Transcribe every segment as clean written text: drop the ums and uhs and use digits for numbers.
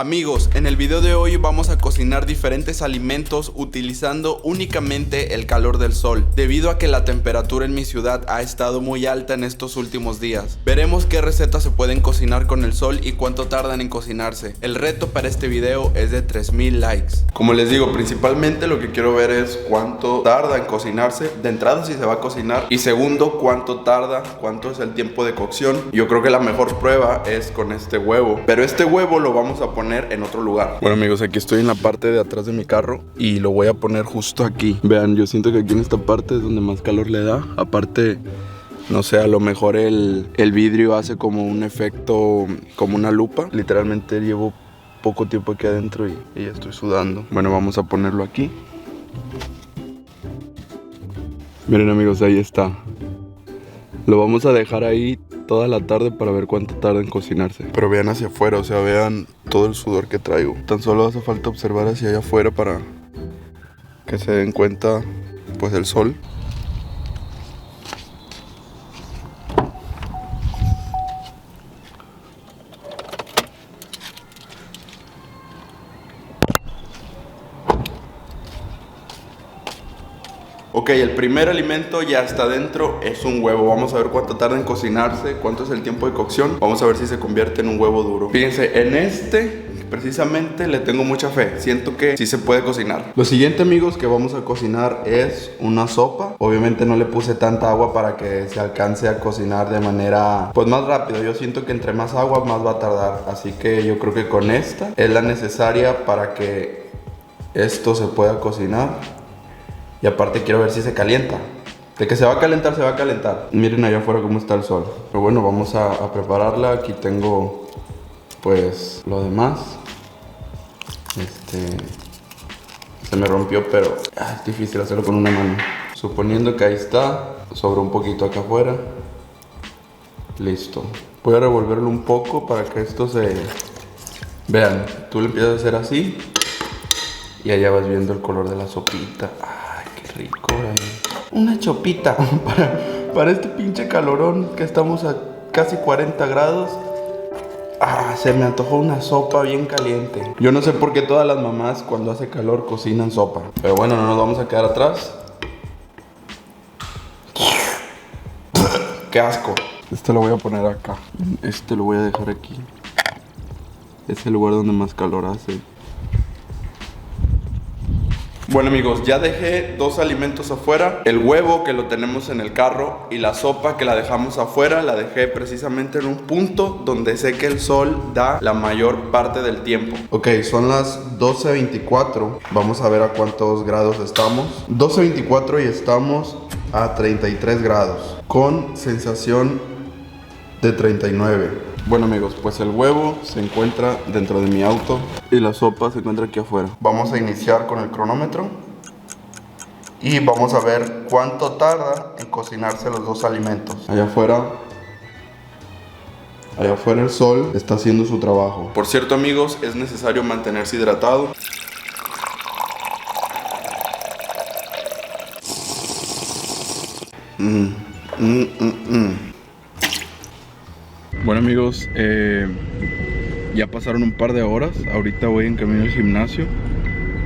Amigos, en el video de hoy vamos a cocinar diferentes alimentos utilizando únicamente el calor del sol, debido a que la temperatura en mi ciudad ha estado muy alta en estos últimos días. Veremos qué recetas se pueden cocinar con el sol y cuánto tardan en cocinarse. El reto para este video es de 3000 likes. Como les digo, principalmente lo que quiero ver es cuánto tarda en cocinarse. De entrada, si se va a cocinar, y segundo, cuánto es el tiempo de cocción. Yo creo que la mejor prueba es con este huevo, pero este huevo lo vamos a poner en otro lugar. Bueno amigos, aquí estoy en la parte de atrás de mi carro y lo voy a poner justo aquí. Vean, yo siento que aquí en esta parte es donde más calor le da. Aparte, no sé, a lo mejor el vidrio hace como un efecto, como una lupa. Literalmente llevo poco tiempo aquí adentro y ya estoy sudando. Bueno, vamos a ponerlo aquí. Miren amigos, ahí está. Lo vamos a dejar ahí toda la tarde para ver cuánto tarda en cocinarse. Pero vean hacia afuera, o sea, vean todo el sudor que traigo. Tan solo hace falta observar hacia allá afuera para que se den cuenta, pues, del sol. Ok, el primer alimento ya está dentro, es un huevo. Vamos a ver cuánto tarda en cocinarse, cuánto es el tiempo de cocción. Vamos a ver si se convierte en un huevo duro. Fíjense, en este precisamente le tengo mucha fe. Siento que sí se puede cocinar. Lo siguiente, amigos, que vamos a cocinar es una sopa. Obviamente no le puse tanta agua para que se alcance a cocinar de manera, pues, más rápido. Yo siento que entre más agua más va a tardar. Así que yo creo que con esta es la necesaria para que esto se pueda cocinar. Y aparte quiero ver si se calienta. De que se va a calentar, se va a calentar. Miren allá afuera cómo está el sol. Pero bueno, vamos a prepararla. Aquí tengo, pues, lo demás. Se me rompió, pero es difícil hacerlo con una mano. Suponiendo que ahí está, sobra un poquito acá afuera. Listo. Voy a revolverlo un poco para que esto se... Vean, tú le empiezas a hacer así y allá vas viendo el color de la sopita. Rico, una chopita para este pinche calorón que estamos a casi 40 grados. Se me antojó una sopa bien caliente. Yo no sé por qué todas las mamás cuando hace calor cocinan sopa, pero bueno, no nos vamos a quedar atrás. ¡Qué asco! Este lo voy a poner acá. Este lo voy a dejar aquí. Es el lugar donde más calor hace. Bueno amigos, ya dejé dos alimentos afuera. El huevo, que lo tenemos en el carro, y la sopa, que la dejamos afuera. La dejé precisamente en un punto donde sé que el sol da la mayor parte del tiempo. Ok, son las 12:24. Vamos a ver a cuántos grados estamos. 12:24 y estamos a 33 grados, con sensación de 39. Bueno amigos, pues el huevo se encuentra dentro de mi auto y la sopa se encuentra aquí afuera. Vamos a iniciar con el cronómetro y vamos a ver cuánto tarda en cocinarse los dos alimentos. Allá afuera el sol está haciendo su trabajo. Por cierto amigos, es necesario mantenerse hidratado. Bueno amigos, ya pasaron un par de horas. Ahorita voy en camino al gimnasio.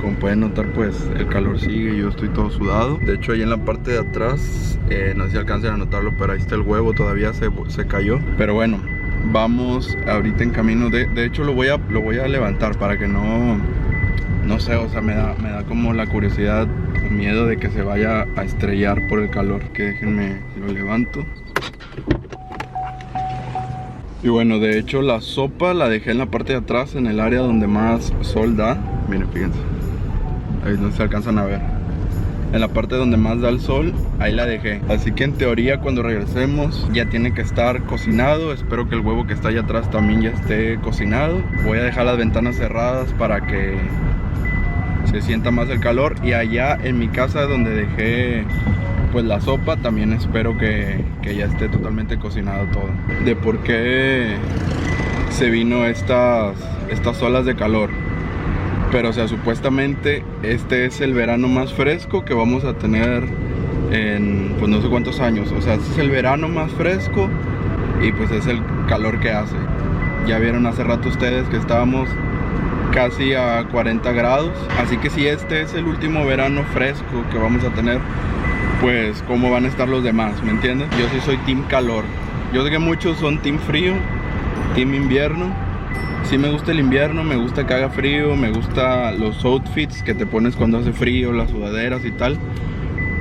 Como pueden notar, pues el calor sigue. Yo estoy todo sudado. De hecho, ahí en la parte de atrás, no sé si alcancen a notarlo, pero ahí está el huevo. Todavía se cayó. Pero bueno, vamos ahorita en camino. De hecho, lo voy a levantar para que no sé, o sea, me da como la curiosidad o miedo de que se vaya a estrellar por el calor. Que déjenme, lo levanto. Y bueno, de hecho la sopa la dejé en la parte de atrás, en el área donde más sol da. Miren, fíjense, ahí no se alcanzan a ver. En la parte donde más da el sol, ahí la dejé. Así que en teoría cuando regresemos ya tiene que estar cocinado. Espero que el huevo que está allá atrás también ya esté cocinado. Voy a dejar las ventanas cerradas para que se sienta más el calor. Y allá en mi casa donde dejé, pues, la sopa, también espero que ya esté totalmente cocinado todo. De por qué se vino estas olas de calor. Pero o sea, supuestamente este es el verano más fresco que vamos a tener en, pues, no sé cuántos años. O sea, este es el verano más fresco y pues es el calor que hace. Ya vieron hace rato ustedes que estábamos casi a 40 grados. Así que si este es el último verano fresco que vamos a tener, pues cómo van a estar los demás, ¿me entiendes? Yo sí soy team calor. Yo sé que muchos son team frío, team invierno. Sí me gusta el invierno, me gusta que haga frío, me gusta los outfits que te pones cuando hace frío, las sudaderas y tal.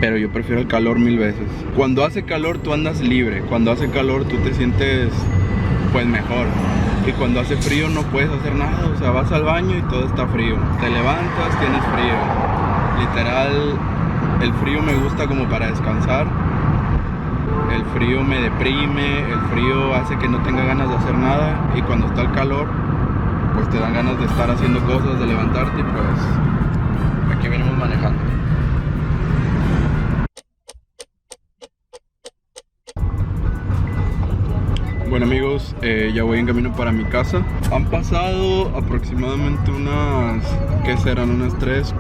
Pero yo prefiero el calor 1000 veces. Cuando hace calor tú andas libre, cuando hace calor tú te sientes pues mejor. Y cuando hace frío no puedes hacer nada, o sea, vas al baño y todo está frío. Te levantas, tienes frío. Literal, el frío me gusta como para descansar. El frío me deprime, el frío hace que no tenga ganas de hacer nada. Y cuando está el calor, pues te dan ganas de estar haciendo cosas, de levantarte y pues aquí venimos manejando. Bueno amigos, ya voy en camino para mi casa. Han pasado aproximadamente unas, ¿qué serán? Unas 3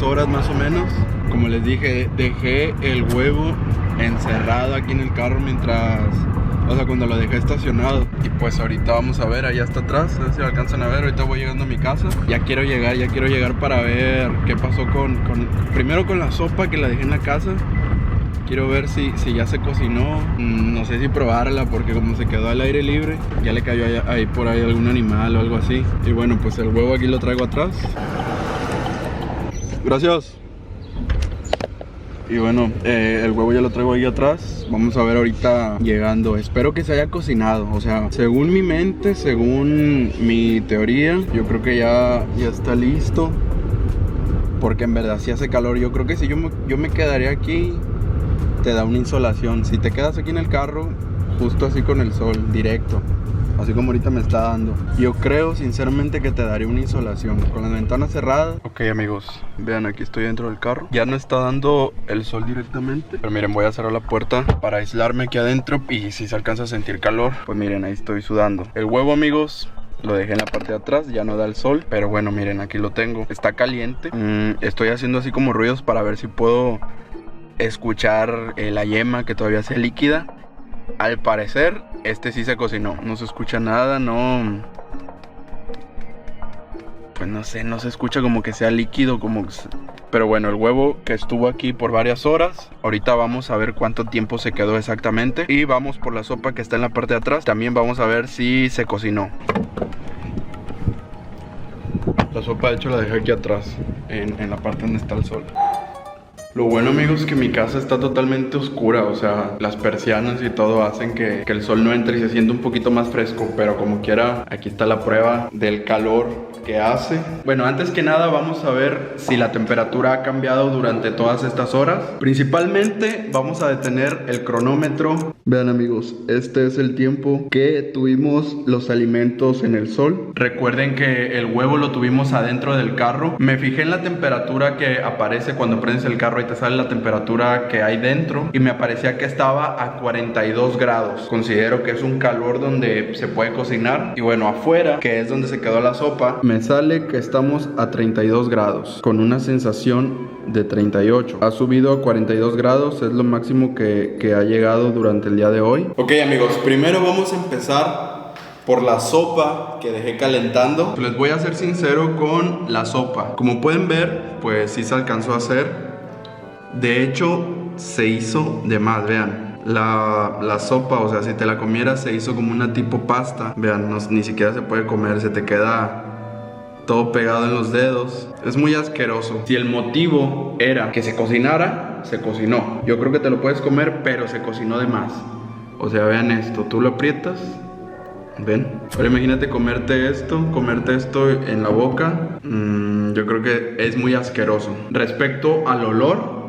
horas más o menos. Como les dije, dejé el huevo encerrado aquí en el carro mientras, o sea, cuando lo dejé estacionado. Y pues ahorita vamos a ver, allá está atrás, a ver si lo alcanzan a ver. Ahorita voy llegando a mi casa. Ya quiero llegar para ver qué pasó primero con la sopa que la dejé en la casa. Quiero ver si ya se cocinó. No sé si probarla porque como se quedó al aire libre, ya le cayó ahí por ahí algún animal o algo así. Y bueno, pues el huevo aquí lo traigo atrás. Gracias. Y bueno, el huevo ya lo traigo ahí atrás. Vamos a ver ahorita llegando. Espero que se haya cocinado. O sea, según mi mente, según mi teoría, yo creo que ya está listo. Porque en verdad si hace calor. Yo creo que si yo me quedaría aquí, te da una insolación. Si te quedas aquí en el carro, justo así con el sol, directo, así como ahorita me está dando, yo creo sinceramente que te daría una insolación con las ventanas cerradas. Ok amigos, vean, aquí estoy dentro del carro. Ya no está dando el sol directamente, pero miren, voy a cerrar la puerta para aislarme aquí adentro. Y si se alcanza a sentir calor, pues miren, ahí estoy sudando. El huevo amigos, lo dejé en la parte de atrás, ya no da el sol. Pero bueno, miren, aquí lo tengo. Está caliente. Estoy haciendo así como ruidos para ver si puedo escuchar la yema que todavía sea líquida. Al parecer este sí se cocinó, no se escucha nada, no, pues no sé, no se escucha como que sea líquido, pero bueno, el huevo que estuvo aquí por varias horas. Ahorita vamos a ver cuánto tiempo se quedó exactamente. Y vamos por la sopa que está en la parte de atrás. También vamos a ver si se cocinó. La sopa de hecho la dejé aquí atrás, en la parte donde está el sol. Lo bueno amigos es que mi casa está totalmente oscura, o sea, las persianas y todo hacen que el sol no entre y se siente un poquito más fresco. Pero como quiera, aquí está la prueba del calor que hace. Bueno, antes que nada vamos a ver si la temperatura ha cambiado durante todas estas horas. Principalmente vamos a detener el cronómetro. Vean amigos, este es el tiempo que tuvimos los alimentos en el sol. Recuerden que el huevo lo tuvimos adentro del carro. Me fijé en la temperatura que aparece cuando prendes el carro y te sale la temperatura que hay dentro, y me aparecía que estaba a 42 grados. Considero que es un calor donde se puede cocinar. Y bueno, afuera, que es donde se quedó la sopa, me sale que estamos a 32 grados con una sensación de 38. Ha subido a 42 grados, es lo máximo que ha llegado durante el día de hoy. Ok amigos, primero vamos a empezar por la sopa que dejé calentando. Les voy a ser sincero con la sopa. Como pueden ver, pues sí se alcanzó a hacer. De hecho, se hizo de más, vean. La sopa, o sea, si te la comieras, se hizo como una tipo pasta. Vean, ni siquiera se puede comer, se te queda todo pegado en los dedos. Es muy asqueroso. Si el motivo era que se cocinara, se cocinó. Yo creo que te lo puedes comer, pero se cocinó de más. O sea, vean esto, tú lo aprietas, ven. Pero imagínate comerte esto en la boca. Yo creo que es muy asqueroso. Respecto al olor,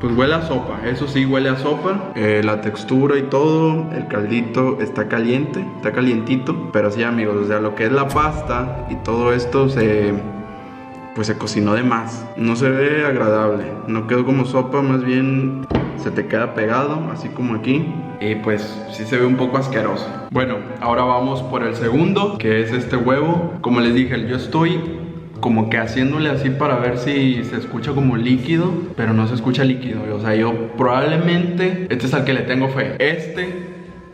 pues huele a sopa, eso sí, huele a sopa. La textura y todo, el caldito está caliente, está calientito. Pero sí amigos, o sea, lo que es la pasta y todo esto pues se cocinó de más. No se ve agradable, no quedó como sopa, más bien se te queda pegado, así como aquí. Y pues sí se ve un poco asqueroso. Bueno, ahora vamos por el segundo, que es este huevo. Como les dije, yo estoy como que haciéndole así para ver si se escucha como líquido, pero no se escucha líquido. O sea, yo probablemente, este es al que le tengo fe. Este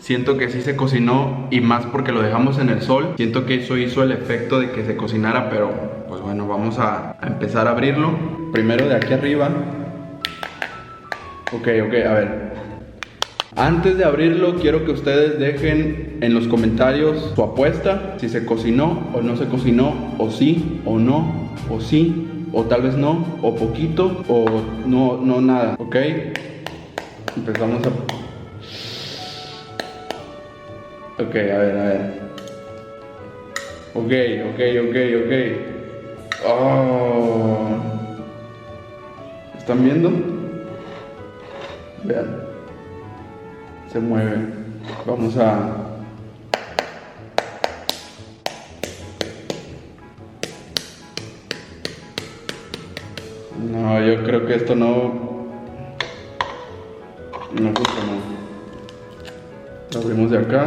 Siento que sí se cocinó, y más porque lo dejamos en el sol. Siento que eso hizo el efecto de que se cocinara, pero pues bueno, vamos a empezar a abrirlo. Primero de aquí arriba. Ok, a ver. Antes de abrirlo, quiero que ustedes dejen en los comentarios su apuesta. Si se cocinó o no se cocinó, o sí o no, o sí, o tal vez no, o poquito, o no nada, ¿ok? Empezamos a... Ok, a ver. Ok. Oh. ¿Están viendo? Vean. Se mueve. Vamos a... No, yo creo que esto no funcionó. Lo abrimos de acá.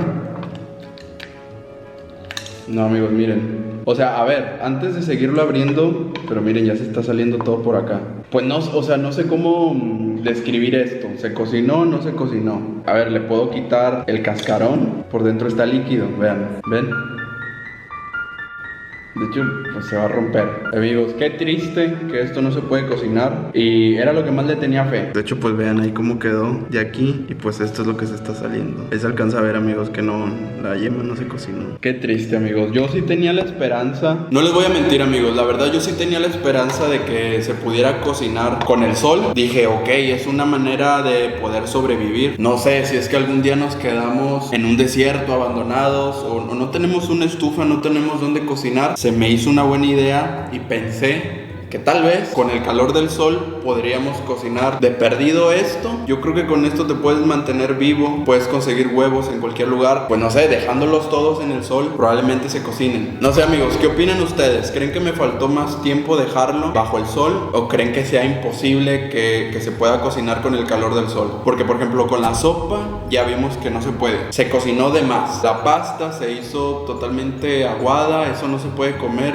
No, amigos, miren. O sea, a ver, antes de seguirlo abriendo, pero miren, ya se está saliendo todo por acá. Pues no, o sea, no sé cómo describir esto. ¿Se cocinó o no se cocinó? A ver, le puedo quitar el cascarón. Por dentro está líquido, vean, ¿ven? De hecho, pues se va a romper. Amigos, qué triste que esto no se puede cocinar. Y era lo que más le tenía fe. De hecho, pues vean ahí cómo quedó de aquí. Y pues esto es lo que se está saliendo. Ahí se alcanza a ver, amigos, que no, la yema no se cocinó. Qué triste, amigos. Yo sí tenía la esperanza. No les voy a mentir, amigos. La verdad, yo sí tenía la esperanza de que se pudiera cocinar con el sol. Dije, ok, es una manera de poder sobrevivir. No sé, si es que algún día nos quedamos en un desierto, abandonados, o no tenemos una estufa, no tenemos dónde cocinar. Se me hizo una buena idea y pensé que tal vez con el calor del sol podríamos cocinar de perdido esto. Yo creo que con esto te puedes mantener vivo, puedes conseguir huevos en cualquier lugar. Pues no sé, dejándolos todos en el sol, probablemente se cocinen. No sé, amigos, ¿qué opinan ustedes? ¿Creen que me faltó más tiempo dejarlo bajo el sol? ¿O creen que sea imposible que se pueda cocinar con el calor del sol? Porque, por ejemplo, con la sopa ya vimos que no se puede. Se cocinó de más. La pasta se hizo totalmente aguada, eso no se puede comer,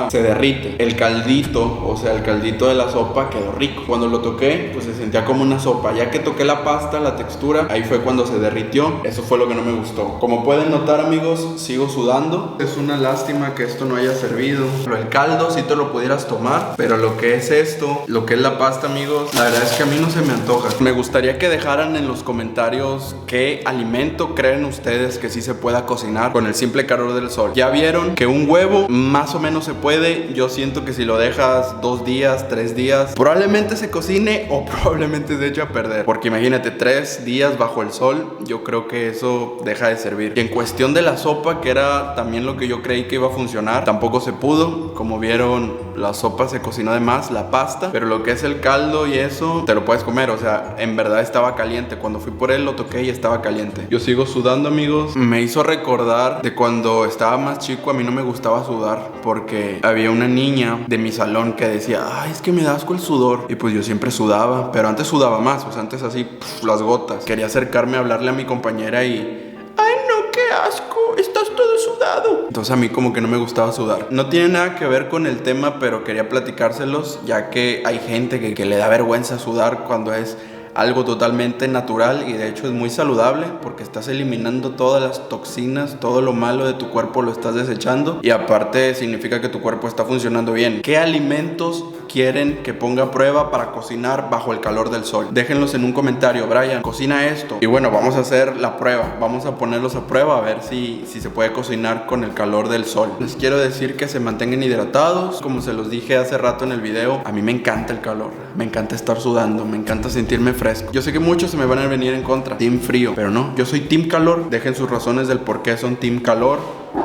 se derrite. El caldito, o sea, el caldito de la sopa quedó rico. Cuando lo toqué, pues se sentía como una sopa. Ya que toqué la pasta, la textura, ahí fue cuando se derritió. Eso fue lo que no me gustó. Como pueden notar, amigos, sigo sudando. Es una lástima que esto no haya servido. El caldo sí te lo pudieras tomar, pero lo que es esto, lo que es la pasta, amigos, la verdad es que a mí no se me antoja. Me gustaría que dejaran en los comentarios qué alimento creen ustedes que sí se pueda cocinar con el simple calor del sol. Ya vieron que un huevo más o menos se puede. Yo siento que si lo dejas 2 días, 3 días, probablemente se cocine o probablemente se eche a perder. Porque imagínate, 3 días bajo el sol, yo creo que eso deja de servir. Y en cuestión de la sopa, que era también lo que yo creí que iba a funcionar, tampoco se pudo. Como vieron, la sopa se cocinó de más, la pasta, pero lo que es el caldo y eso, te lo puedes comer. O sea, en verdad estaba caliente. Cuando fui por él, lo toqué y estaba caliente. Yo sigo sudando, amigos. Me hizo recordar de cuando estaba más chico. A mí no me gustaba sudar porque había una niña de mi salón que decía, ay, es que me da asco el sudor. Y pues yo siempre sudaba, pero antes sudaba más. O sea, antes así, las gotas. Quería acercarme a hablarle a mi compañera y... ay, no, qué asco, estás todo sudado. Entonces a mí como que no me gustaba sudar. No tiene nada que ver con el tema, pero quería platicárselos, ya que hay gente que le da vergüenza sudar cuando es algo totalmente natural y de hecho es muy saludable porque estás eliminando todas las toxinas, todo lo malo de tu cuerpo lo estás desechando y aparte significa que tu cuerpo está funcionando bien. ¿Qué alimentos quieren que ponga a prueba para cocinar bajo el calor del sol? Déjenlos en un comentario. Brian, cocina esto. Y bueno, vamos a hacer la prueba. Vamos a ponerlos a prueba a ver si se puede cocinar con el calor del sol. Les quiero decir que se mantengan hidratados. Como se los dije hace rato en el video, a mí me encanta el calor. Me encanta estar sudando. Me encanta sentirme fresco. Yo sé que muchos se me van a venir en contra. Team frío. Pero no, yo soy team calor. Dejen sus razones del por qué son team calor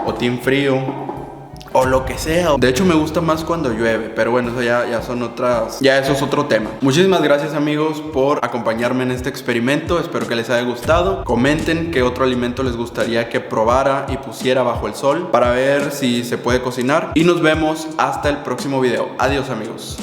o team frío, o lo que sea. De hecho me gusta más cuando llueve, pero bueno, eso ya son otras, ya eso es otro tema. Muchísimas gracias, amigos, por acompañarme en este experimento. Espero que les haya gustado. Comenten qué otro alimento les gustaría que probara y pusiera bajo el sol para ver si se puede cocinar. Y nos vemos hasta el próximo video. Adiós, amigos.